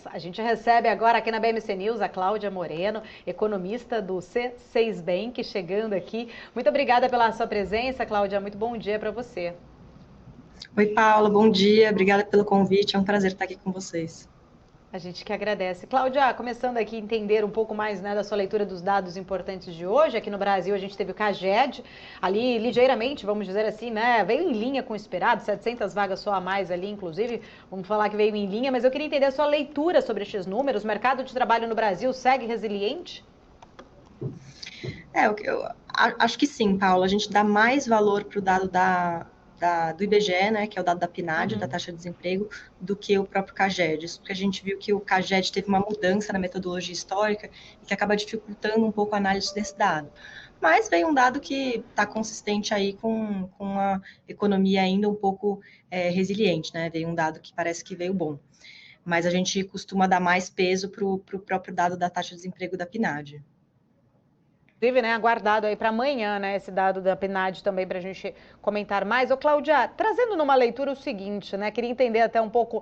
A gente recebe agora aqui na BMC News a Cláudia Moreno, economista do C6 Bank, chegando aqui. Muito obrigada pela sua presença, Cláudia. Muito bom dia para você. Oi, Paula, bom dia. Obrigada pelo convite. É um prazer estar aqui com vocês. A gente que agradece. Cláudia, começando aqui a entender um pouco mais, né, da sua leitura dos dados importantes de hoje. Aqui no Brasil a gente teve o CAGED, ali ligeiramente, vamos dizer assim, né, veio em linha com o esperado, 700 vagas só a mais ali, inclusive, vamos falar que veio em linha, mas eu queria entender a sua leitura sobre estes números. O mercado de trabalho no Brasil segue resiliente? Eu acho que sim, Paula. A gente dá mais valor para o dado do IBGE, né, que é o dado da PNAD, da taxa de desemprego, do que o próprio CAGED. Isso porque a gente viu que o CAGED teve uma mudança na metodologia histórica e que acaba dificultando um pouco a análise desse dado. Mas veio um dado que está consistente aí com a economia ainda um pouco resiliente, né? Veio um dado que parece que veio bom. Mas a gente costuma dar mais peso para o próprio dado da taxa de desemprego da PNAD. Inclusive, né, aguardado aí para amanhã, né, esse dado da PNAD também para a gente comentar mais. Ô, Cláudia, trazendo numa leitura o seguinte, né, queria entender até um pouco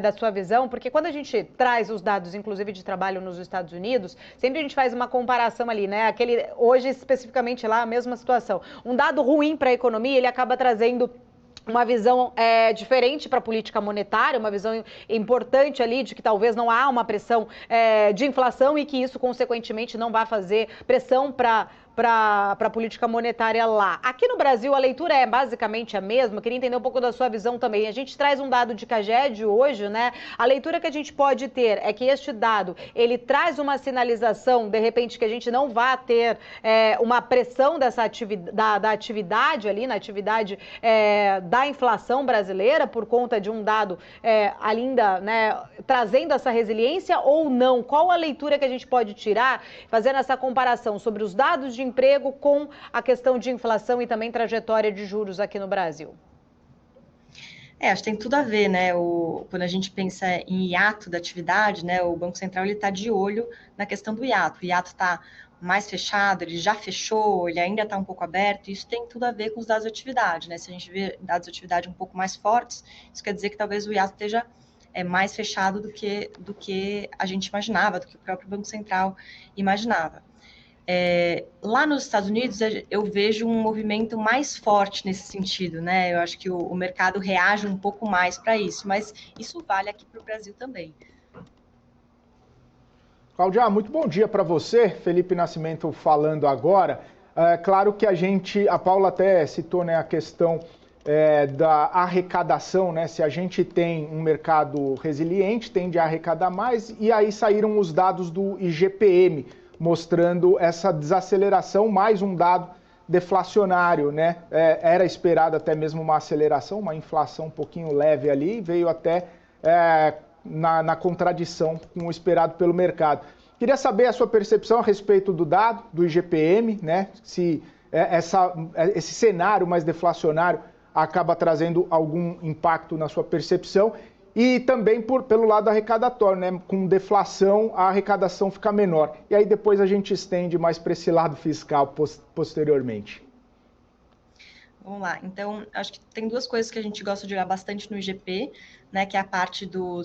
da sua visão, porque quando a gente traz os dados, inclusive de trabalho nos Estados Unidos, sempre a gente faz uma comparação ali, né, hoje especificamente lá a mesma situação. Um dado ruim para a economia, ele acaba trazendo uma visão diferente para a política monetária, uma visão importante ali de que talvez não há uma pressão de inflação e que isso, consequentemente, não vai fazer pressão para a política monetária lá. Aqui no Brasil, a leitura é basicamente a mesma. Queria entender um pouco da sua visão também. A gente traz um dado de CAGED hoje, né? A leitura que a gente pode ter é que este dado, ele traz uma sinalização, de repente, que a gente não vai ter uma pressão da atividade ali, na atividade da inflação brasileira, por conta de um dado ainda, né, trazendo essa resiliência ou não? Qual a leitura que a gente pode tirar, fazendo essa comparação sobre os dados de emprego com a questão de inflação e também trajetória de juros aqui no Brasil? Acho que tem tudo a ver, né? Quando a gente pensa em hiato da atividade, né? O Banco Central está de olho na questão do hiato. O hiato está mais fechado, ele já fechou, ele ainda está um pouco aberto. Isso tem tudo a ver com os dados de atividade, né? Se a gente vê dados de atividade um pouco mais fortes, isso quer dizer que talvez o hiato esteja mais fechado do que a gente imaginava, do que o próprio Banco Central imaginava. Lá nos Estados Unidos, eu vejo um movimento mais forte nesse sentido, né? Eu acho que o mercado reage um pouco mais para isso, mas isso vale aqui para o Brasil também. Cláudia, muito bom dia para você. Felipe Nascimento falando agora. Claro que a Paula até citou, né, a questão da arrecadação, né? Se a gente tem um mercado resiliente, tende a arrecadar mais, e aí saíram os dados do IGPM, mostrando essa desaceleração, mais um dado deflacionário, né? Era esperado até mesmo uma aceleração, uma inflação um pouquinho leve ali, veio até na contradição com o esperado pelo mercado. Queria saber a sua percepção a respeito do dado, do IGPM, né? Se esse cenário mais deflacionário acaba trazendo algum impacto na sua percepção. E também pelo lado arrecadatório, né? Com deflação, a arrecadação fica menor. E aí depois a gente estende mais para esse lado fiscal posteriormente. Vamos lá. Então, acho que tem duas coisas que a gente gosta de olhar bastante no IGP, né? Que é a parte do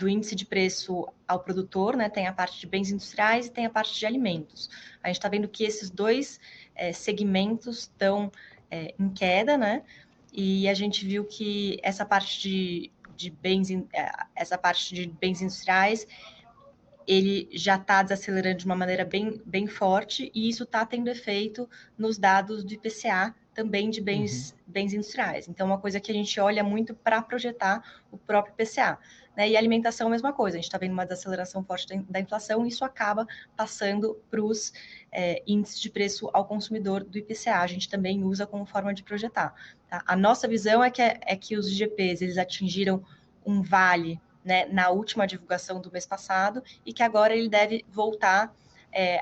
índice de preço ao produtor, né? Tem a parte de bens industriais e tem a parte de alimentos. A gente está vendo que esses dois segmentos estão em queda, né? E a gente viu que essa parte de bens industriais, ele já está desacelerando de uma maneira bem forte, e isso está tendo efeito nos dados do IPCA, também de bens industriais. Então, uma coisa que a gente olha muito para projetar o próprio IPCA. Né? E a alimentação, a mesma coisa. A gente está vendo uma desaceleração forte da inflação, e isso acaba passando para os índices de preço ao consumidor do IPCA. A gente também usa como forma de projetar. Tá? A nossa visão é que os IGPs, eles atingiram um vale, né, na última divulgação do mês passado, e que agora ele deve voltar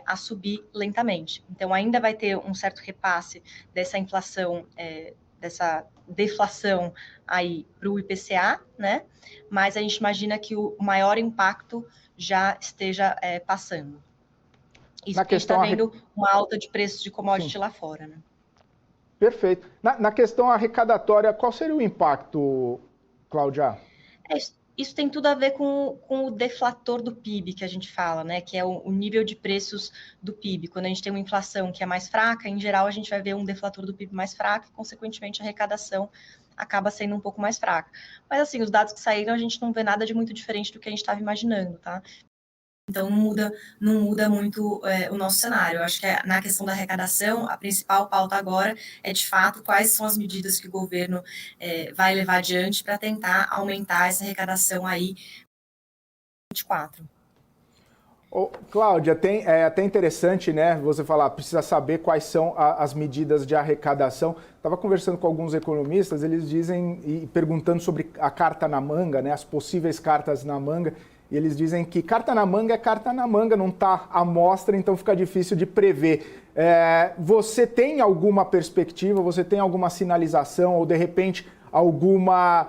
a subir lentamente. Então, ainda vai ter um certo repasse dessa inflação, dessa deflação aí para o IPCA, né? Mas a gente imagina que o maior impacto já esteja passando. Isso porque a gente está vendo uma alta de preços de commodity lá fora, né? Perfeito. Na questão arrecadatória, qual seria o impacto, Cláudia? Isso tem tudo a ver com o deflator do PIB que a gente fala, né? Que é o nível de preços do PIB. Quando a gente tem uma inflação que é mais fraca, em geral a gente vai ver um deflator do PIB mais fraco e, consequentemente, a arrecadação acaba sendo um pouco mais fraca. Mas, assim, os dados que saíram, a gente não vê nada de muito diferente do que a gente estava imaginando, tá? Então, não muda muito o nosso cenário. Eu acho que na questão da arrecadação, a principal pauta agora é, de fato, quais são as medidas que o governo vai levar adiante para tentar aumentar essa arrecadação aí 24. Cláudia, é até interessante, né, você falar, precisa saber quais são as medidas de arrecadação. Estava conversando com alguns economistas, eles dizem, e perguntando sobre a carta na manga, né, as possíveis cartas na manga, e eles dizem que carta na manga é carta na manga, não está à mostra, então fica difícil de prever. Você tem alguma perspectiva, você tem alguma sinalização ou, de repente, alguma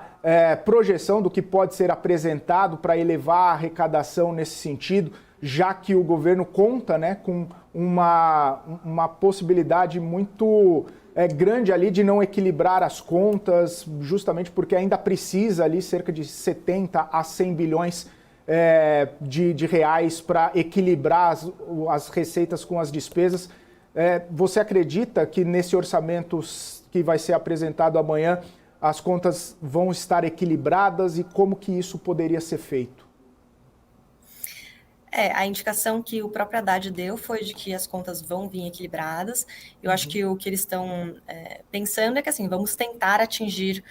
projeção do que pode ser apresentado para elevar a arrecadação nesse sentido, já que o governo conta, né, com uma possibilidade muito grande ali de não equilibrar as contas, justamente porque ainda precisa ali cerca de 70 a 100 bilhões de reais para equilibrar as receitas com as despesas. Você acredita que nesse orçamento que vai ser apresentado amanhã, as contas vão estar equilibradas e como que isso poderia ser feito? A indicação que o próprio Haddad deu foi de que as contas vão vir equilibradas. Eu acho que o que eles estão pensando é que, assim, vamos tentar atingir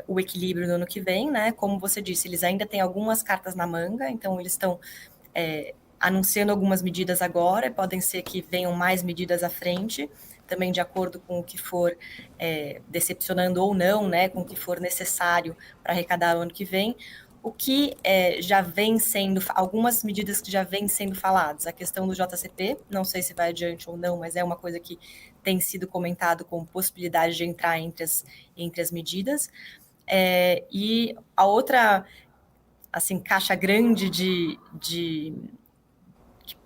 o equilíbrio no ano que vem, né? Como você disse, eles ainda têm algumas cartas na manga, então eles estão anunciando algumas medidas agora, e podem ser que venham mais medidas à frente, também de acordo com o que for decepcionando ou não, né? Com o que for necessário para arrecadar o ano que vem. O que já vem sendo, algumas medidas que já vêm sendo faladas, a questão do JCP, não sei se vai adiante ou não, mas é uma coisa que tem sido comentado com possibilidade de entrar entre as medidas. E a outra, assim, caixa grande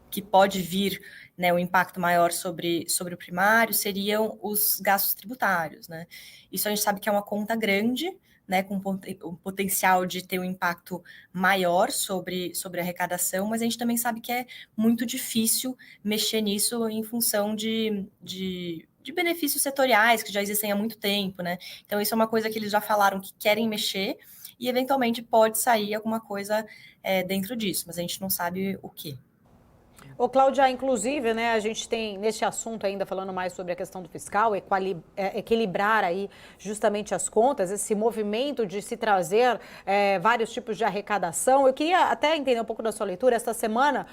que pode vir, né, um impacto maior sobre o primário seriam os gastos tributários, né? Isso a gente sabe que é uma conta grande, né, com o potencial de ter um impacto maior sobre a arrecadação, mas a gente também sabe que é muito difícil mexer nisso em função de benefícios setoriais que já existem há muito tempo, né? Então, isso é uma coisa que eles já falaram que querem mexer e, eventualmente, pode sair alguma coisa dentro disso, mas a gente não sabe o quê. Ô, Cláudia, inclusive, né, a gente tem neste assunto ainda falando mais sobre a questão do fiscal, equilibrar aí justamente as contas, esse movimento de se trazer vários tipos de arrecadação. Eu queria até entender um pouco da sua leitura. Esta semana,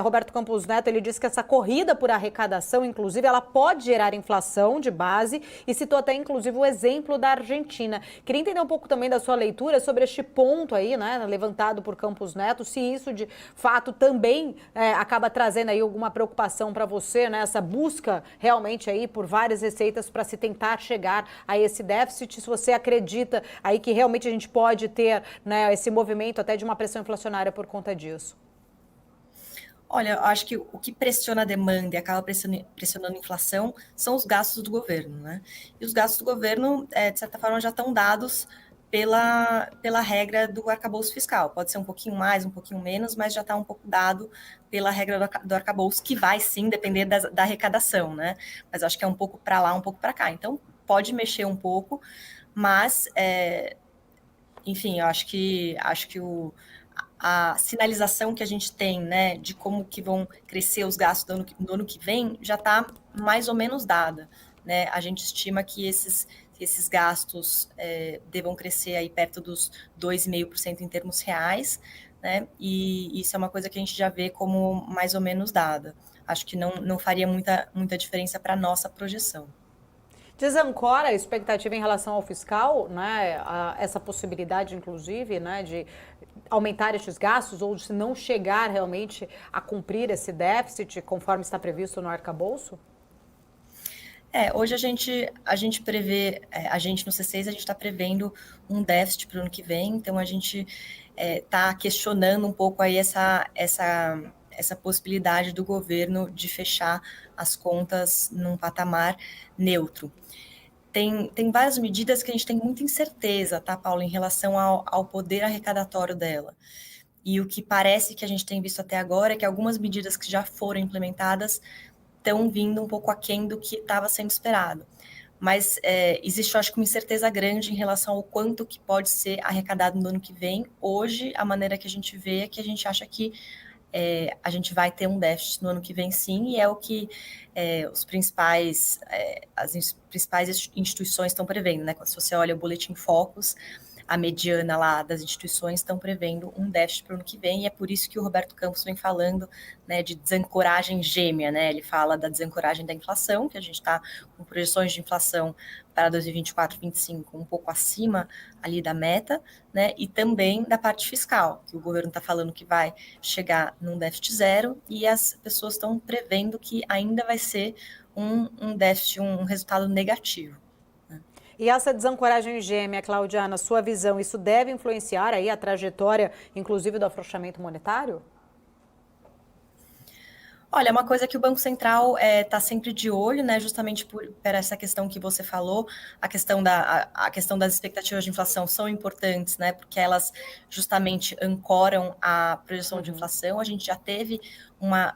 Roberto Campos Neto, ele disse que essa corrida por arrecadação, inclusive, ela pode gerar inflação de base e citou até, inclusive, o exemplo da Argentina. Queria entender um pouco também da sua leitura sobre este ponto aí, né, levantado por Campos Neto, se isso de fato também acaba trazendo aí alguma preocupação para você, né? Essa busca realmente aí por várias receitas para se tentar chegar a esse déficit, se você acredita aí que realmente a gente pode ter, né, esse movimento até de uma pressão inflacionária por conta disso. Olha, eu acho que o que pressiona a demanda e acaba pressionando a inflação são os gastos do governo, né? E os gastos do governo, de certa forma, já estão dados pela regra do arcabouço fiscal. Pode ser um pouquinho mais, um pouquinho menos, mas já está um pouco dado pela regra do arcabouço, que vai sim depender da arrecadação, né? Mas acho que é um pouco para lá, um pouco para cá. Então, pode mexer um pouco, mas, enfim, eu acho que a sinalização que a gente tem, né, de como que vão crescer os gastos do ano que vem, já está mais ou menos dada, né? A gente estima que esses gastos devam crescer aí perto dos 2,5% em termos reais, né? E isso é uma coisa que a gente já vê como mais ou menos dada. Acho que não faria muita diferença para a nossa projeção. Desancora a expectativa em relação ao fiscal, né? Essa possibilidade, inclusive, né, de aumentar estes gastos ou de não chegar realmente a cumprir esse déficit conforme está previsto no arcabouço? Hoje a gente prevê, a gente no C6, a gente está prevendo um déficit para o ano que vem, então a gente está questionando um pouco aí essa possibilidade do governo de fechar as contas num patamar neutro. tem várias medidas que a gente tem muita incerteza, tá, Paulo, em relação ao poder arrecadatório dela. E o que parece que a gente tem visto até agora é que algumas medidas que já foram implementadas estão vindo um pouco aquém do que estava sendo esperado. Mas existe, eu acho, uma incerteza grande em relação ao quanto que pode ser arrecadado no ano que vem. Hoje, a maneira que a gente vê é que a gente acha que a gente vai ter um déficit no ano que vem, sim, e é o que as principais instituições estão prevendo, né? Se você olha o Boletim Focus, a mediana lá das instituições estão prevendo um déficit para o ano que vem, e é por isso que o Roberto Campos vem falando, né, de desancoragem gêmea, né? Ele fala da desancoragem da inflação, que a gente está com projeções de inflação para 2024, 2025 um pouco acima ali da meta, né? E também da parte fiscal, que o governo está falando que vai chegar num déficit zero, e as pessoas estão prevendo que ainda vai ser um déficit, um resultado negativo. E essa desancoragem gêmea, Cláudia, na sua visão, isso deve influenciar aí a trajetória, inclusive, do afrouxamento monetário? Olha, é uma coisa que o Banco Central está sempre de olho, né? Justamente por essa questão que você falou, a questão das expectativas de inflação são importantes, né? Porque elas justamente ancoram a projeção de inflação. A gente já teve uma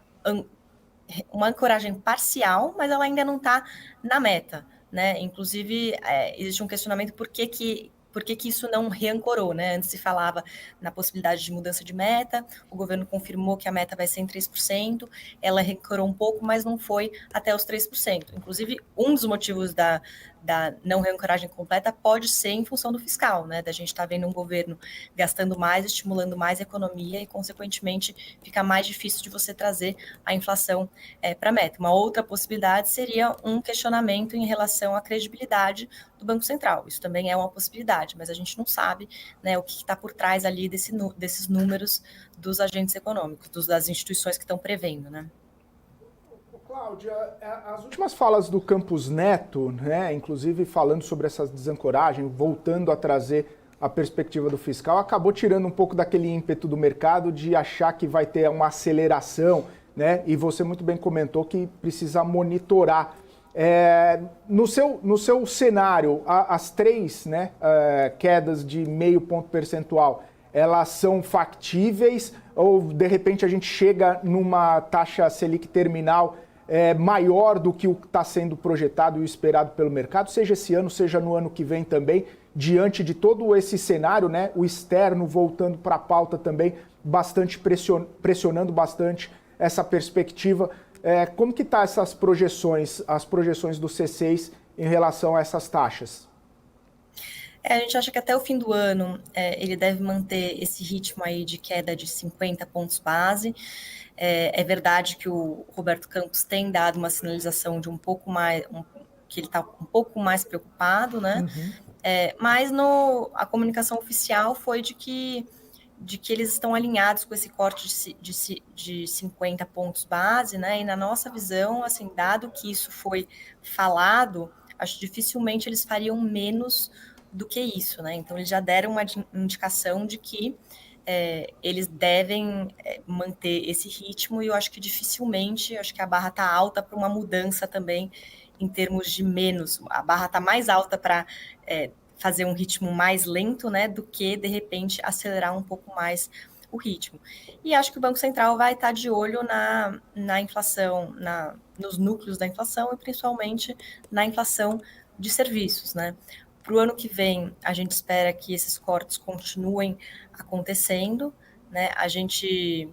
ancoragem parcial, mas ela ainda não está na meta, né? Inclusive, existe um questionamento por que isso não reancorou, né? Antes se falava na possibilidade de mudança de meta, o governo confirmou que a meta vai ser em 3%, ela reancorou um pouco, mas não foi até os 3%. Inclusive, um dos motivos da não reancoragem completa pode ser em função do fiscal, né? Da gente estar vendo um governo gastando mais, estimulando mais a economia e, consequentemente, fica mais difícil de você trazer a inflação para a meta. Uma outra possibilidade seria um questionamento em relação à credibilidade do Banco Central. Isso também é uma possibilidade, mas a gente não sabe, né, o que está por trás ali desses números dos agentes econômicos, das instituições que estão prevendo, né? Cláudia, as últimas falas do Campos Neto, né, inclusive falando sobre essa desancoragem, voltando a trazer a perspectiva do fiscal, acabou tirando um pouco daquele ímpeto do mercado de achar que vai ter uma aceleração, né? E você muito bem comentou que precisa monitorar. No seu cenário, as três, né, quedas de 0,5 ponto percentual, elas são factíveis ou de repente a gente chega numa taxa Selic terminal maior do que o que está sendo projetado e esperado pelo mercado, seja esse ano, seja no ano que vem também, diante de todo esse cenário, né, o externo voltando para a pauta também, bastante pressionando bastante essa perspectiva. Como que está essas projeções, as projeções do C6 em relação a essas taxas? A gente acha que até o fim do ano ele deve manter esse ritmo aí de queda de 50 pontos base. É verdade que o Roberto Campos tem dado uma sinalização de um pouco mais, que ele está um pouco mais preocupado, né? Uhum. Mas a comunicação oficial foi de que eles estão alinhados com esse corte de 50 pontos base, né? E na nossa visão, assim, dado que isso foi falado, acho que dificilmente eles fariam menos do que isso, né? Então, eles já deram uma indicação de que eles devem manter esse ritmo, e eu acho que dificilmente, acho que a barra está alta para uma mudança também em termos de menos. A barra está mais alta para fazer um ritmo mais lento, né, do que, de repente, acelerar um pouco mais o ritmo. E acho que o Banco Central vai estar de olho na inflação, nos núcleos da inflação e, principalmente, na inflação de serviços, né? Para o ano que vem, a gente espera que esses cortes continuem acontecendo, né? A gente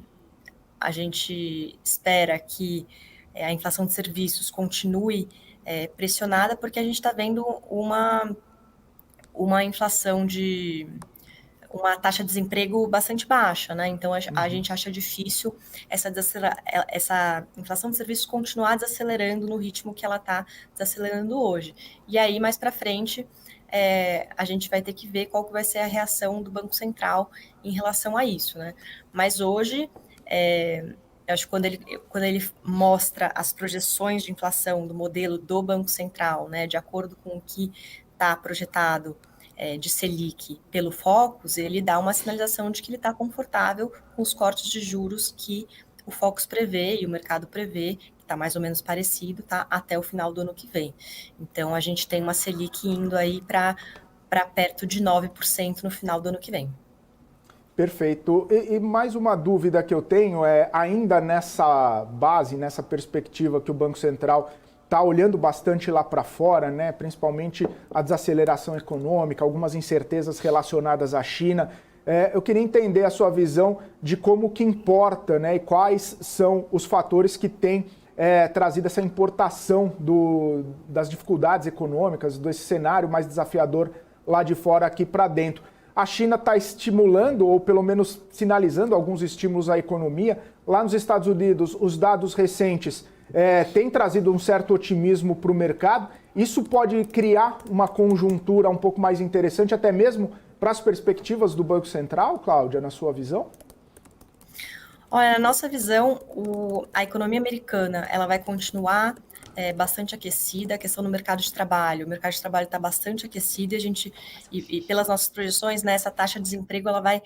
espera que a inflação de serviços continue pressionada, porque a gente está vendo uma inflação uma taxa de desemprego bastante baixa, né? Então, a gente acha difícil essa inflação de serviços continuar desacelerando no ritmo que ela está desacelerando hoje. E aí, mais para frente, a gente vai ter que ver qual que vai ser a reação do Banco Central em relação a isso, né? Mas hoje, eu acho que quando ele mostra as projeções de inflação do modelo do Banco Central, né, de acordo com o que está projetado de Selic pelo Focus, ele dá uma sinalização de que ele está confortável com os cortes de juros que o Focus prevê e o mercado prevê, que está mais ou menos parecido, tá? Até o final do ano que vem. Então, a gente tem uma Selic indo aí para perto de 9% no final do ano que vem. Perfeito. E mais uma dúvida que eu tenho ainda nessa base, nessa perspectiva que o Banco Central está olhando bastante lá para fora, né? Principalmente a desaceleração econômica, algumas incertezas relacionadas à China. Eu queria entender a sua visão de como que importa, né? E quais são os fatores que têm trazido essa importação das dificuldades econômicas, desse cenário mais desafiador lá de fora aqui para dentro. A China está estimulando, ou pelo menos sinalizando alguns estímulos à economia. Lá nos Estados Unidos, os dados recentes têm trazido um certo otimismo para o mercado. Isso pode criar uma conjuntura um pouco mais interessante, até mesmo para as perspectivas do Banco Central, Cláudia, na sua visão? Olha, na nossa visão, a economia americana ela vai continuar bastante aquecida, a questão do mercado de trabalho. O mercado de trabalho está bastante aquecido e pelas nossas projeções, né, essa taxa de desemprego ela vai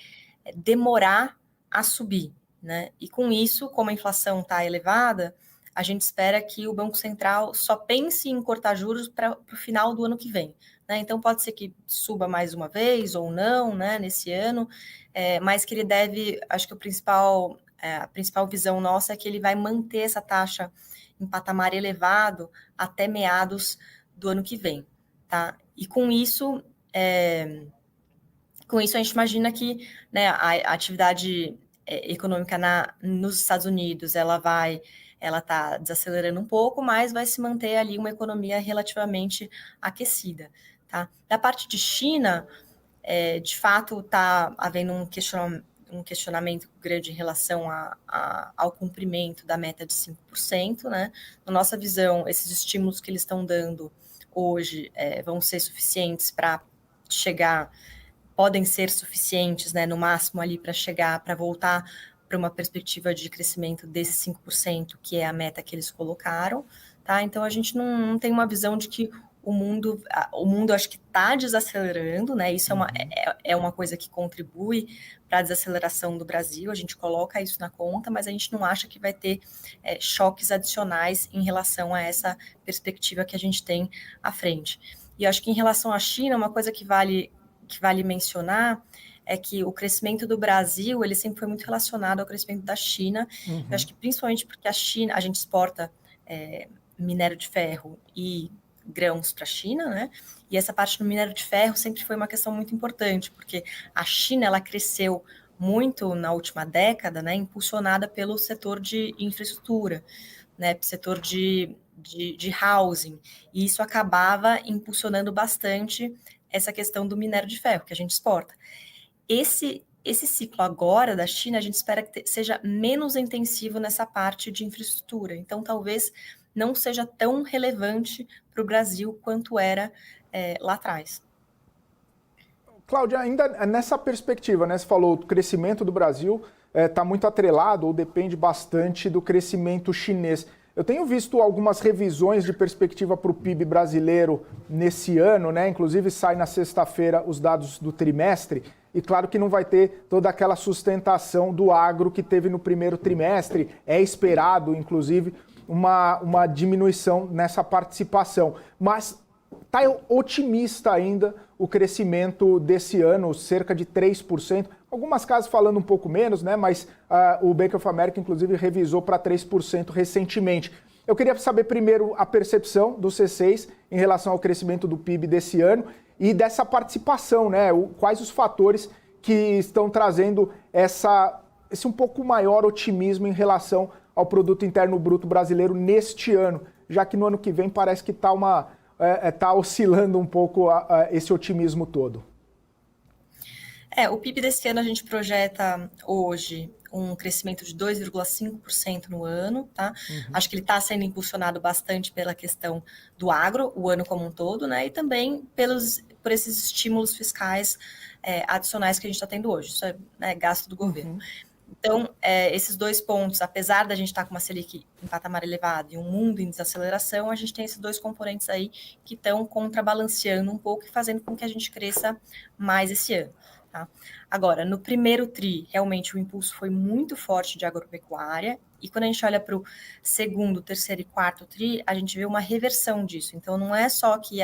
demorar a subir, né? E com isso, como a inflação está elevada, a gente espera que o Banco Central só pense em cortar juros para o final do ano que vem. Né? Então, pode ser que suba mais uma vez ou não, né, nesse ano, mas que ele deve, acho que a principal visão nossa é que ele vai manter essa taxa em patamar elevado até meados do ano que vem. Tá? E com isso a gente imagina que, né, a atividade econômica nos Estados Unidos, ela está desacelerando um pouco, mas vai se manter ali uma economia relativamente aquecida. Tá? Da parte de China, de fato, está havendo um questionamento grande em relação ao cumprimento da meta de 5%. Né? Na nossa visão, esses estímulos que eles estão dando hoje vão ser suficientes para chegar, podem ser suficientes, né, no máximo ali para voltar para uma perspectiva de crescimento desses 5%, que é a meta que eles colocaram, tá? Então, a gente não tem uma visão de que o mundo acho que está desacelerando, né? Isso é uma coisa que contribui para a desaceleração do Brasil, a gente coloca isso na conta, mas a gente não acha que vai ter choques adicionais em relação a essa perspectiva que a gente tem à frente. E acho que em relação à China, uma coisa que vale mencionar é que o crescimento do Brasil, ele sempre foi muito relacionado ao crescimento da China. Eu acho que principalmente porque a gente exporta minério de ferro e grãos para a China, né? E essa parte do minério de ferro sempre foi uma questão muito importante, porque a China, ela cresceu muito na última década, né? Impulsionada pelo setor de infraestrutura, né? Setor de housing. E isso acabava impulsionando bastante essa questão do minério de ferro que a gente exporta. Esse ciclo agora da China, a gente espera que seja menos intensivo nessa parte de infraestrutura. Então, talvez não seja tão relevante para o Brasil quanto era lá atrás. Cláudia, ainda nessa perspectiva, né, você falou que o crescimento do Brasil está muito atrelado ou depende bastante do crescimento chinês. Eu tenho visto algumas revisões de perspectiva para o PIB brasileiro nesse ano, né? Inclusive sai na sexta-feira os dados do trimestre, e claro que não vai ter toda aquela sustentação do agro que teve no primeiro trimestre. É esperado, inclusive, uma diminuição nessa participação. Mas está otimista ainda o crescimento desse ano, cerca de 3%. Algumas casas falando um pouco menos, né? Mas o Bank of America, inclusive, revisou para 3% recentemente. Eu queria saber primeiro a percepção do C6 em relação ao crescimento do PIB desse ano e dessa participação, né? Quais os fatores que estão trazendo esse um pouco maior otimismo em relação ao Produto Interno Bruto brasileiro neste ano, já que no ano que vem parece que está oscilando um pouco esse otimismo todo. O PIB desse ano a gente projeta hoje um crescimento de 2,5% no ano, tá? Acho que ele está sendo impulsionado bastante pela questão do agro, o ano como um todo, né? E também por esses estímulos fiscais adicionais que a gente está tendo hoje. Isso é gasto do governo. Então, esses dois pontos, apesar da gente estar com uma Selic em patamar elevado e um mundo em desaceleração, a gente tem esses dois componentes aí que estão contrabalanceando um pouco e fazendo com que a gente cresça mais esse ano. Tá? Agora, no primeiro TRI, realmente o impulso foi muito forte de agropecuária, e quando a gente olha para o segundo, terceiro e quarto TRI, a gente vê uma reversão disso. Então, não é só que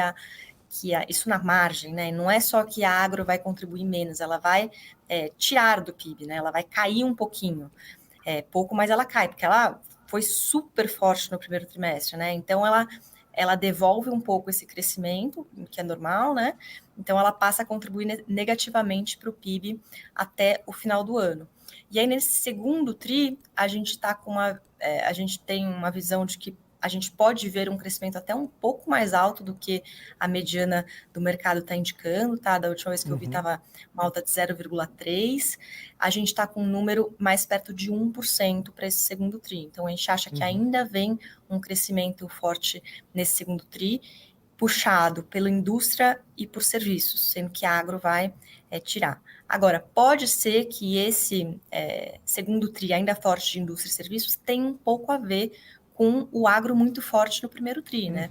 isso na margem, né? Não é só que a agro vai contribuir menos, ela vai tirar do PIB, né? Ela vai cair um pouquinho, pouco, mas ela cai, porque ela foi super forte no primeiro trimestre, né? Então, ela devolve um pouco esse crescimento, que é normal, né? Então, ela passa a contribuir negativamente para o PIB até o final do ano. E aí, nesse segundo TRI, a gente tem uma visão de que a gente pode ver um crescimento até um pouco mais alto do que a mediana do mercado está indicando, tá? Da última vez que eu vi, estava uma alta de 0,3%. A gente está com um número mais perto de 1% para esse segundo TRI. Então, a gente acha que ainda vem um crescimento forte nesse segundo TRI, puxado pela indústria e por serviços, sendo que a agro vai tirar. Agora, pode ser que esse segundo TRI, ainda forte de indústria e serviços, tenha um pouco a ver com o agro muito forte no primeiro TRI, né?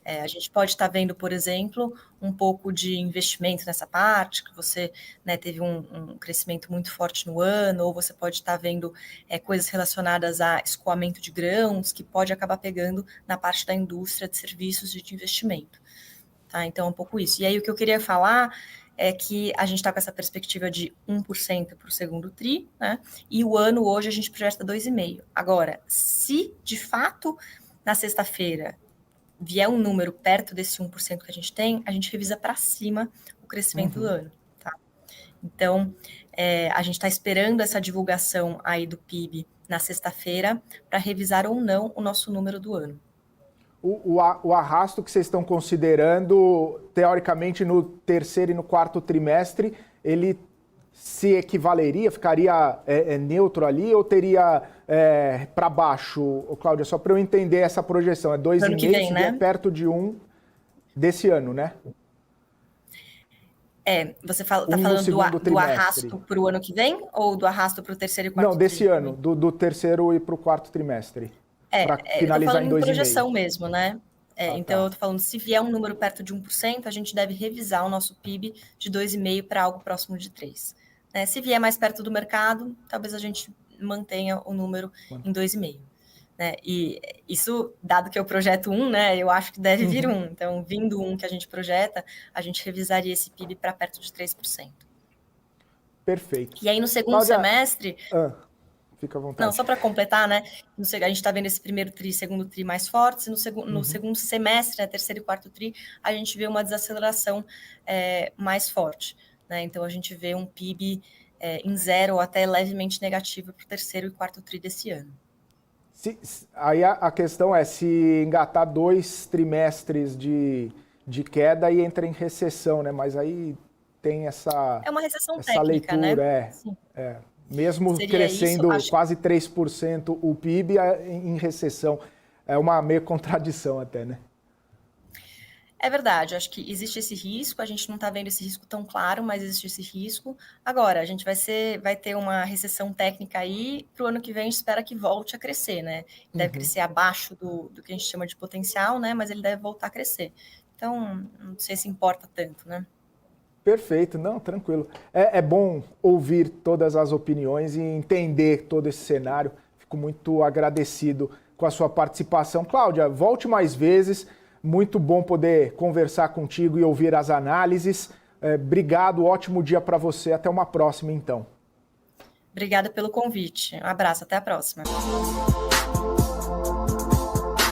A gente pode estar vendo, por exemplo, um pouco de investimento nessa parte, que você teve um crescimento muito forte no ano, ou você pode estar vendo coisas relacionadas a escoamento de grãos, que pode acabar pegando na parte da indústria, de serviços e de investimento. Tá? Então, é um pouco isso. E aí, o que eu queria falar é que a gente está com essa perspectiva de 1% para o segundo TRI, né? E o ano hoje a gente projeta 2,5%. Agora, se de fato na sexta-feira vier um número perto desse 1% que a gente revisa para cima o crescimento do ano. Tá? Então, a gente está esperando essa divulgação aí do PIB na sexta-feira para revisar ou não o nosso número do ano. O arrasto que vocês estão considerando, teoricamente, no terceiro e no quarto trimestre, ele se equivaleria, ficaria neutro ali ou teria para baixo, Cláudia? Só para eu entender essa projeção. É 2,5, né? Perto de 1 desse ano, né? Você está falando do arrasto para o ano que vem ou do arrasto para o terceiro e quarto trimestre? Não, desse ano, do terceiro e para o quarto trimestre. Para finalizar em 2,5. Projeção mesmo, né? Então, eu estou falando, se vier um número perto de 1%, a gente deve revisar o nosso PIB de 2,5 para algo próximo de 3. Né? Se vier mais perto do mercado, talvez a gente mantenha o número em 2,5. Né? E isso, dado que eu projeto 1, né, eu acho que deve vir 1. Então, vindo 1 que a gente projeta, a gente revisaria esse PIB para perto de 3%. Perfeito. E aí, no segundo semestre... Fica à vontade. Não, só para completar, né? A gente está vendo esse primeiro TRI, segundo TRI mais fortes, e no segundo semestre, né, terceiro e quarto TRI, a gente vê uma desaceleração mais forte. Né? Então, a gente vê um PIB em zero ou até levemente negativo para o terceiro e quarto TRI desse ano. Aí a questão é se engatar 2 trimestres de queda e entra em recessão, né? Mas aí tem essa... É uma recessão essa técnica, leitura, né? Mesmo seria crescendo quase 3% o PIB em recessão. É uma meio contradição até, né? É verdade, acho que existe esse risco, a gente não está vendo esse risco tão claro, mas existe esse risco. Agora, a gente vai ter uma recessão técnica aí, para o ano que vem a gente espera que volte a crescer, né? Deve crescer abaixo do que a gente chama de potencial, né? Mas ele deve voltar a crescer. Então, não sei se importa tanto, né? Perfeito, não, tranquilo. É bom ouvir todas as opiniões e entender todo esse cenário. Fico muito agradecido com a sua participação. Cláudia, volte mais vezes. Muito bom poder conversar contigo e ouvir as análises. Obrigado, ótimo dia para você. Até uma próxima, então. Obrigada pelo convite. Um abraço, até a próxima.